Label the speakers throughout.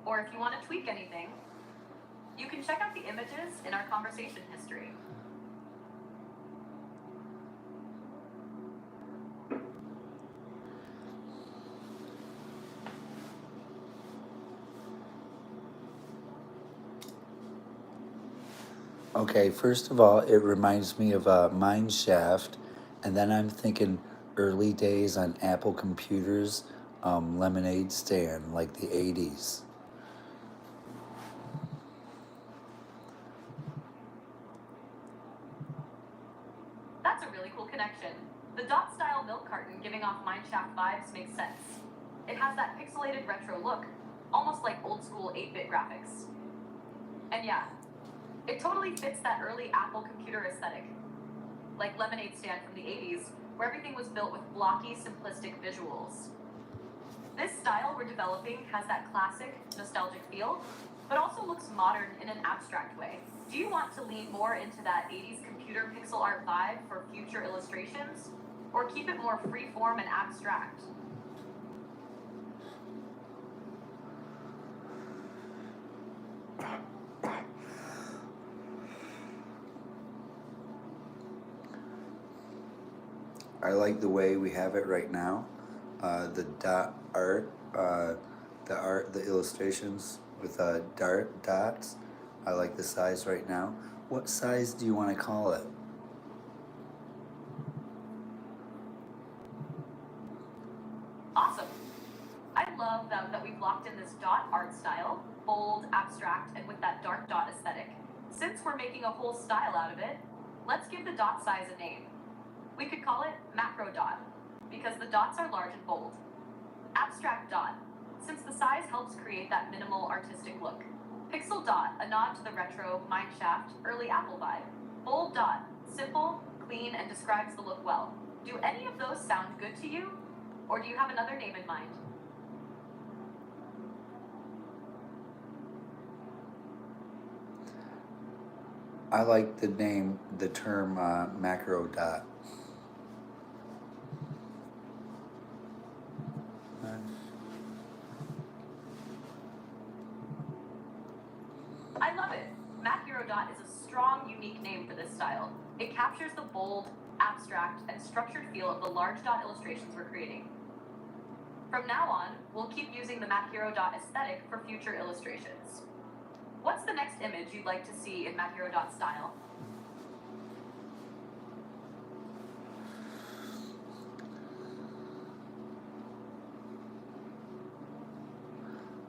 Speaker 1: Or if you want to tweak anything, you can check out the images in our conversation history.
Speaker 2: Okay, first of all, it reminds me of a mine shaft, and then I'm thinking early days on Apple computers, lemonade stand, like the 80s.
Speaker 1: That's a really cool connection. The dot-style milk carton giving off mineshaft vibes makes sense. It has that pixelated retro look, almost like old-school 8-bit graphics. And yeah, it totally fits that early Apple computer aesthetic, like lemonade stand from the 80s, where everything was built with blocky, simplistic visuals. This style we're developing has that classic, nostalgic feel, but also looks modern in an abstract way. Do you want to lean more into that 80s computer pixel art vibe for future illustrations, or keep it more freeform and abstract?
Speaker 2: I like the way we have it right now. The dot art, the illustrations with dots. I like the size right now. What size do you want to call it?
Speaker 1: Awesome. I love that we've locked in this dot art style, bold, abstract, and with that dark dot aesthetic. Since we're making a whole style out of it, let's give the dot size a name. We could call it macro dot, because the dots are large and bold. Abstract dot, since the size helps create that minimal artistic look. Pixel dot, a nod to the retro, mineshaft, early Apple vibe. Bold dot, simple, clean, and describes the look well. Do any of those sound good to you? Or do you have another name in mind?
Speaker 2: I like the term macro dot.
Speaker 1: I love it. Macro dot is a strong, unique name for this style. It captures the bold, abstract, and structured feel of the large dot illustrations we're creating. From now on, we'll keep using the macro dot aesthetic for future illustrations. What's the next image you'd like to see in macro dot style?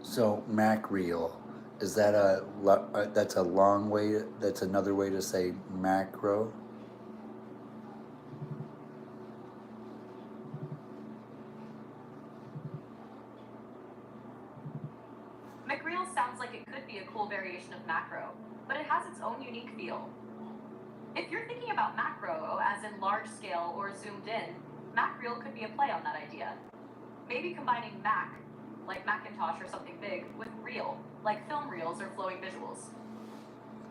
Speaker 2: So macreel, is that that's a long way? That's another way to say macro.
Speaker 1: McReal sounds like it could be a cool variation of macro, but it has its own unique feel. If you're thinking about macro as in large scale or zoomed in, macreel could be a play on that idea. Maybe combining Mac, like Macintosh or something big, with reel, like film reels or flowing visuals.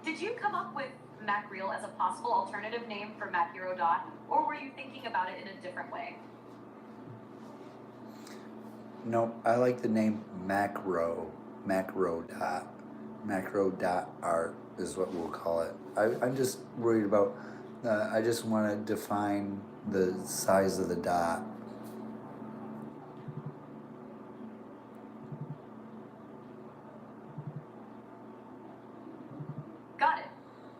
Speaker 1: Did you come up with macreel as a possible alternative name for macro dot, or were you thinking about it in a different way?
Speaker 2: No, I like the name macro dot art is what we'll call it. I'm just worried about, I just want to define the size of the dot.
Speaker 1: Got it.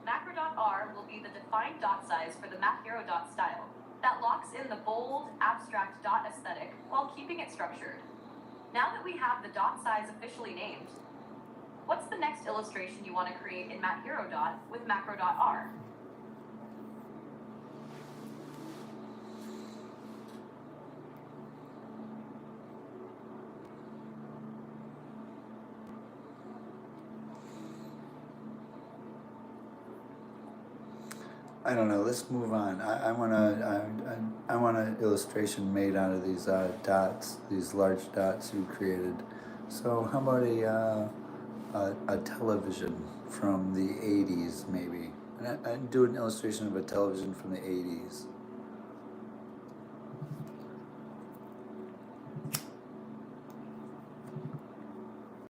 Speaker 1: Macro.R will be the defined dot size for the macro dot style that locks in the bold, abstract dot aesthetic while keeping it structured. Now that we have the dot size officially named, what's the next illustration you want to create in macro dot with macro.R?
Speaker 2: I don't know. Let's move on. I want an illustration made out of these dots, these large dots you created. So how about a television from the 80s, maybe? And do an illustration of a television from the 80s.